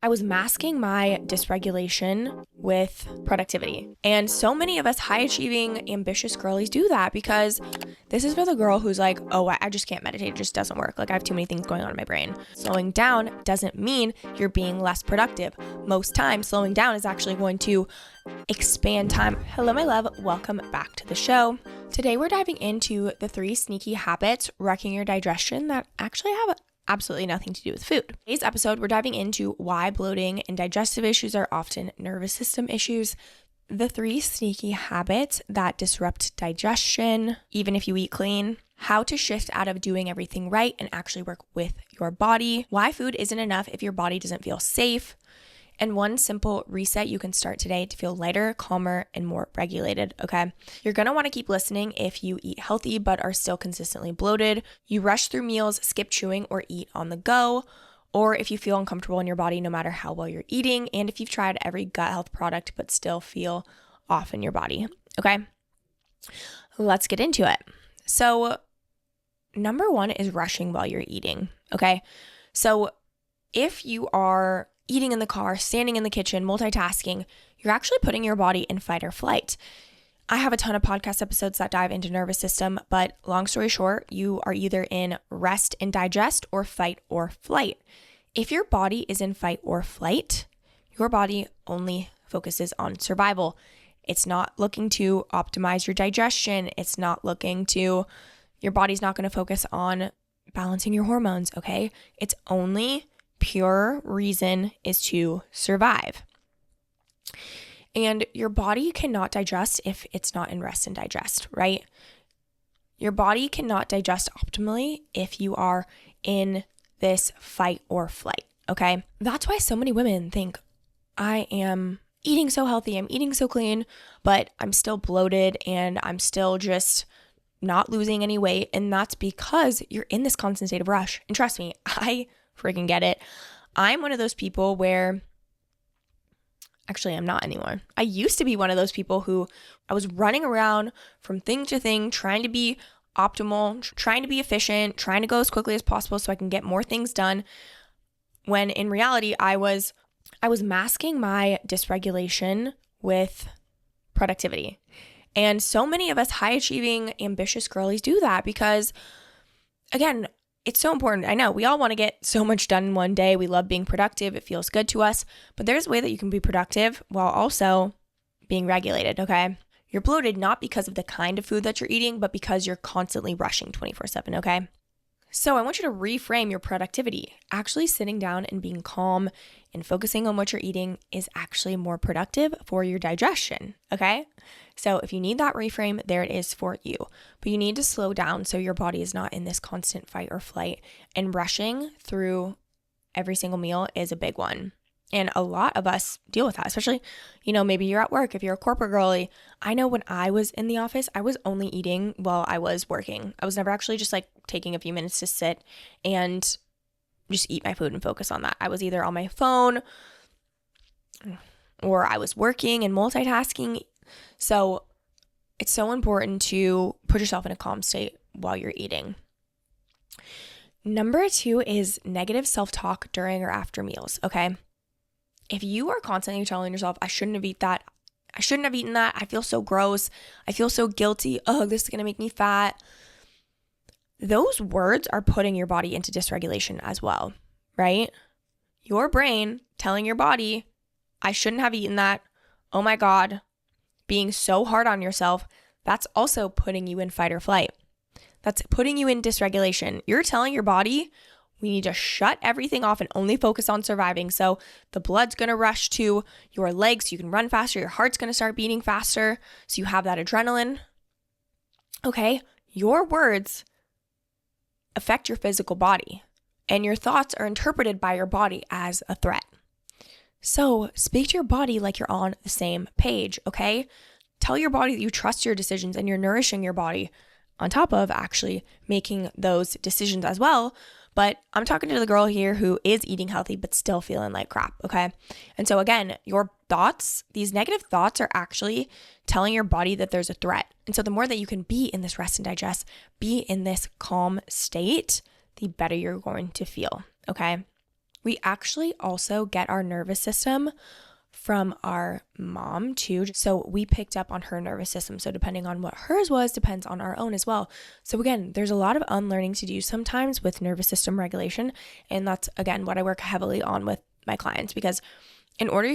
I was masking my dysregulation with productivity. And so many of us high achieving, ambitious girlies do that because this is for the girl who's like, oh, I just can't meditate. It just doesn't work. Like I have too many things going on in my brain. Slowing down doesn't mean you're being less productive. Most times, slowing down is actually going to expand time. Hello, my love. Welcome back to the show. Today, we're diving into the 3 sneaky habits wrecking your digestion that actually have absolutely nothing to do with food. Today's episode, we're diving into why bloating and digestive issues are often nervous system issues, the 3 sneaky habits that disrupt digestion, even if you eat clean, how to shift out of doing everything right and actually work with your body, why food isn't enough if your body doesn't feel safe, and one simple reset you can start today to feel lighter, calmer, and more regulated, okay? You're gonna wanna keep listening if you eat healthy but are still consistently bloated, you rush through meals, skip chewing, or eat on the go, or if you feel uncomfortable in your body no matter how well you're eating, and if you've tried every gut health product but still feel off in your body, okay? Let's get into it. So, number 1 is rushing while you're eating, okay? So, if you are eating in the car, standing in the kitchen, multitasking, you're actually putting your body in fight or flight. I have a ton of podcast episodes that dive into nervous system, but long story short, you are either in rest and digest or fight or flight. If your body is in fight or flight, your body only focuses on survival. It's not looking to optimize your digestion. Your body's not going to focus on balancing your hormones, okay? It's only pure reason is to survive. And your body cannot digest if it's not in rest and digest, right? Your body cannot digest optimally if you are in this fight or flight, okay? That's why so many women think, I am eating so healthy, I'm eating so clean, but I'm still bloated and I'm still just not losing any weight. And that's because you're in this constant state of rush. And trust me, I freaking get it. I'm one of those people where, actually I'm not anymore. I used to be one of those people who I was running around from thing to thing, trying to be optimal, trying to be efficient, trying to go as quickly as possible so I can get more things done. When in reality, I was masking my dysregulation with productivity. And so many of us high achieving, ambitious girlies do that because, again, it's so important. I know we all want to get so much done in one day. We love being productive. It feels good to us. But there's a way that you can be productive while also being regulated, okay? You're bloated not because of the kind of food that you're eating, but because you're constantly rushing 24/7, okay? So I want you to reframe your productivity. Actually sitting down and being calm and focusing on what you're eating is actually more productive for your digestion, okay? So if you need that reframe, there it is for you. But you need to slow down so your body is not in this constant fight or flight. And rushing through every single meal is a big one. And a lot of us deal with that, especially, maybe you're at work. If you're a corporate girly, I know when I was in the office, I was only eating while I was working. I was never actually just like taking a few minutes to sit and just eat my food and focus on that. I was either on my phone or I was working and multitasking. So it's so important to put yourself in a calm state while you're eating. Number 2 is negative self-talk during or after meals, okay? If you are constantly telling yourself, I shouldn't have eaten that, I feel so gross, I feel so guilty, this is gonna make me fat. Those words are putting your body into dysregulation as well, right? Your brain telling your body, I shouldn't have eaten that, oh my God, being so hard on yourself, that's also putting you in fight or flight. That's putting you in dysregulation. You're telling your body, we need to shut everything off and only focus on surviving. So the blood's going to rush to your legs so you can run faster. Your heart's going to start beating faster so you have that adrenaline. Okay, your words affect your physical body and your thoughts are interpreted by your body as a threat. So speak to your body like you're on the same page, okay? Tell your body that you trust your decisions and you're nourishing your body on top of actually making those decisions as well. But I'm talking to the girl here who is eating healthy but still feeling like crap, okay? And so again, your thoughts, these negative thoughts are actually telling your body that there's a threat. And so the more that you can be in this rest and digest, be in this calm state, the better you're going to feel, okay? We actually also get our nervous system from our mom too. So we picked up on her nervous system. So depending on what hers was, depends on our own as well. So again, there's a lot of unlearning to do sometimes with nervous system regulation. And that's, again, what I work heavily on with my clients, because in order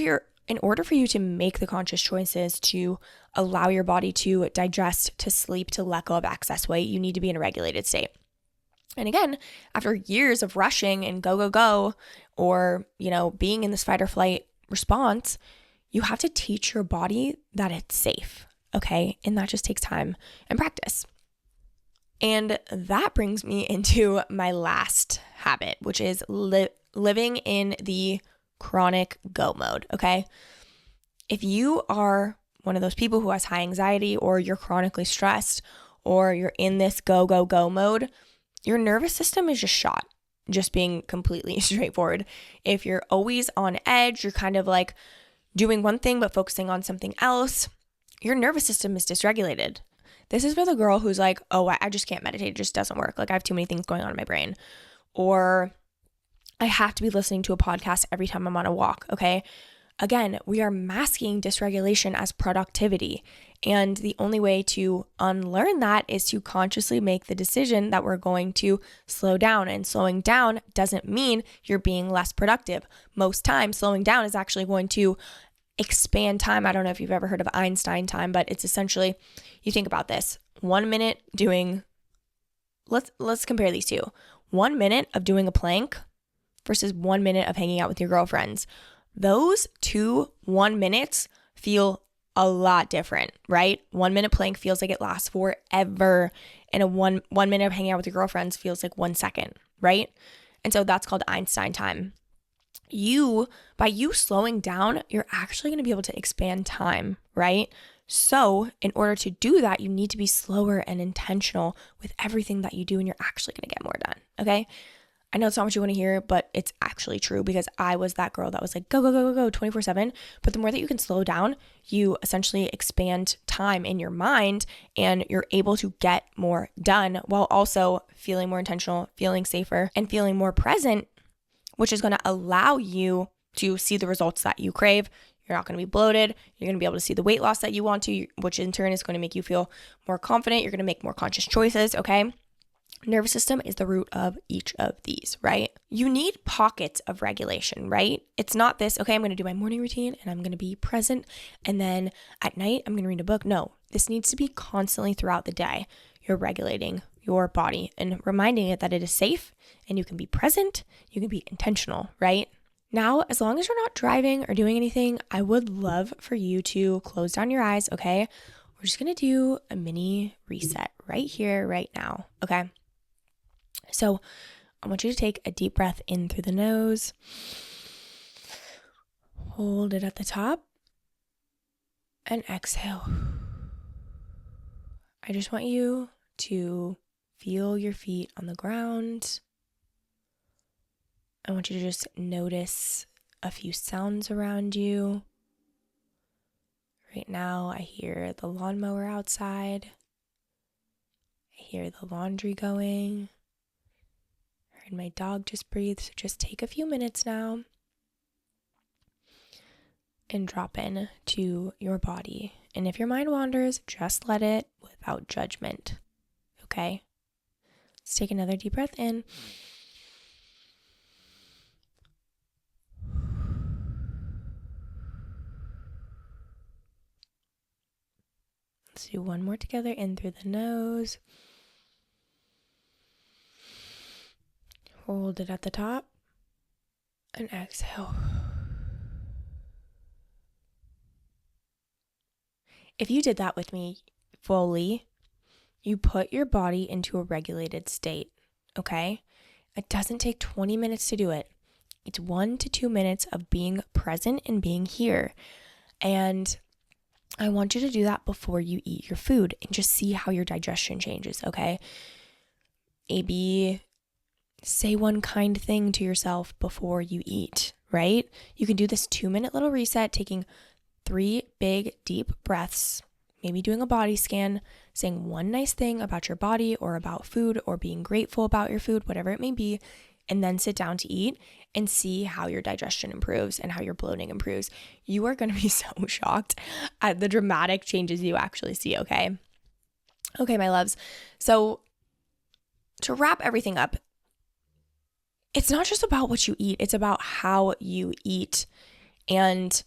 for you to make the conscious choices to allow your body to digest, to sleep, to let go of excess weight, you need to be in a regulated state. And again, after years of rushing and go, go, go, or, being in this fight or flight response, you have to teach your body that it's safe, okay? And that just takes time and practice. And that brings me into my last habit, which is living in the chronic go mode, okay? If you are one of those people who has high anxiety, or you're chronically stressed, or you're in this go, go, go mode, your nervous system is just shot. Just being completely straightforward. If you're always on edge, you're kind of like doing one thing but focusing on something else, your nervous system is dysregulated. This is for the girl who's like, oh, I just can't meditate. It just doesn't work. Like, I have too many things going on in my brain. Or I have to be listening to a podcast every time I'm on a walk, okay? Again, we are masking dysregulation as productivity. And the only way to unlearn that is to consciously make the decision that we're going to slow down. And slowing down doesn't mean you're being less productive. Most times, slowing down is actually going to expand time. I don't know if you've ever heard of Einstein time, but it's essentially, you think about this, 1 minute doing, let's compare these two. 1 minute of doing a plank versus 1 minute of hanging out with your girlfriends. Those 1 minutes feel a lot different, right? 1 minute plank feels like it lasts forever. And a one minute of hanging out with your girlfriends feels like 1 second, right? And so that's called Einstein time. By you slowing down, you're actually going to be able to expand time, right? So in order to do that, you need to be slower and intentional with everything that you do, and you're actually going to get more done, okay? I know it's not what you want to hear, but it's actually true, because I was that girl that was like, go, go, go, go, go, 24/7. But the more that you can slow down, you essentially expand time in your mind, and you're able to get more done while also feeling more intentional, feeling safer, and feeling more present, which is going to allow you to see the results that you crave. You're not going to be bloated. You're going to be able to see the weight loss that you want to, which in turn is going to make you feel more confident. You're going to make more conscious choices, okay? Nervous system is the root of each of these, right? You need pockets of regulation, right? It's not this, okay, I'm going to do my morning routine and I'm going to be present, and then at night I'm going to read a book. No, this needs to be constantly throughout the day. You're regulating your body and reminding it that it is safe, and you can be present, you can be intentional, right? Now, as long as you're not driving or doing anything, I would love for you to close down your eyes, okay? We're just going to do a mini reset right here, right now, okay? So I want you to take a deep breath in through the nose. Hold it at the top and exhale. I just want you to feel your feet on the ground. I want you to just notice a few sounds around you. Right now, I hear the lawnmower outside. I hear the laundry going. I heard my dog just breathe. So just take a few minutes now and drop in to your body. And if your mind wanders, just let it without judgment. Okay? Let's take another deep breath in. Let's do one more together, in through the nose. Hold it at the top and exhale. If you did that with me fully, you put your body into a regulated state, okay? It doesn't take 20 minutes to do it. It's 1 to 2 minutes of being present and being here. And I want you to do that before you eat your food and just see how your digestion changes, okay? Maybe say one kind thing to yourself before you eat, right? You can do this 2-minute little reset, taking 3 big, deep breaths, maybe doing a body scan, saying one nice thing about your body or about food, or being grateful about your food, whatever it may be. and then sit down to eat and see how your digestion improves and how your bloating improves. You are going to be so shocked at the dramatic changes you actually see, okay? Okay, my loves. So to wrap everything up, it's not just about what you eat, it's about how you eat. And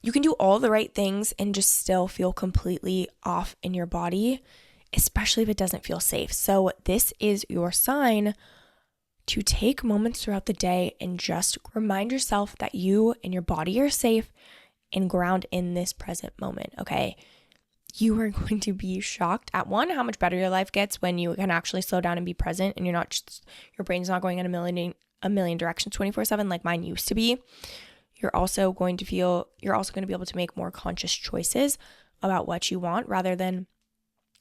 you can do all the right things and just still feel completely off in your body, especially if it doesn't feel safe. So this is your sign to take moments throughout the day and just remind yourself that you and your body are safe and ground in this present moment, okay? You are going to be shocked at one, how much better your life gets when you can actually slow down and be present and your brain's not going in a million directions 24/7 like mine used to be. You're also going to be able to make more conscious choices about what you want rather than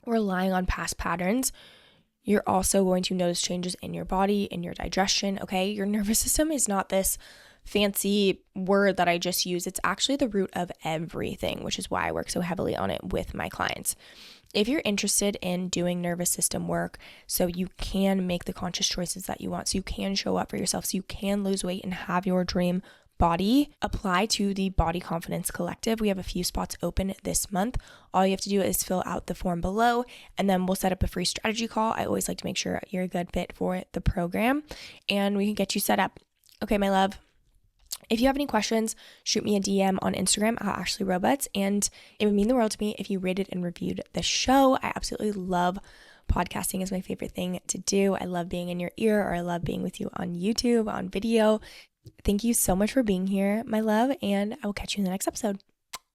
relying on past patterns. You're also going to notice changes in your body, in your digestion, okay? Your nervous system is not this fancy word that I just use. It's actually the root of everything, which is why I work so heavily on it with my clients. If you're interested in doing nervous system work so you can make the conscious choices that you want, so you can show up for yourself, so you can lose weight and have your dream body, apply to the Body Confidence Collective. We have a few spots open this month. All you have to do is fill out the form below, and then we'll set up a free strategy call. I always like to make sure you're a good fit for the program, and we can get you set up. Okay, my love. If you have any questions, shoot me a DM on Instagram at Ashley Robots, and it would mean the world to me if you rated and reviewed the show. I absolutely love podcasting. Is my favorite thing to do. I love being in your ear, or I love being with you on YouTube, on video. Thank you so much for being here, my love, and I will catch you in the next episode.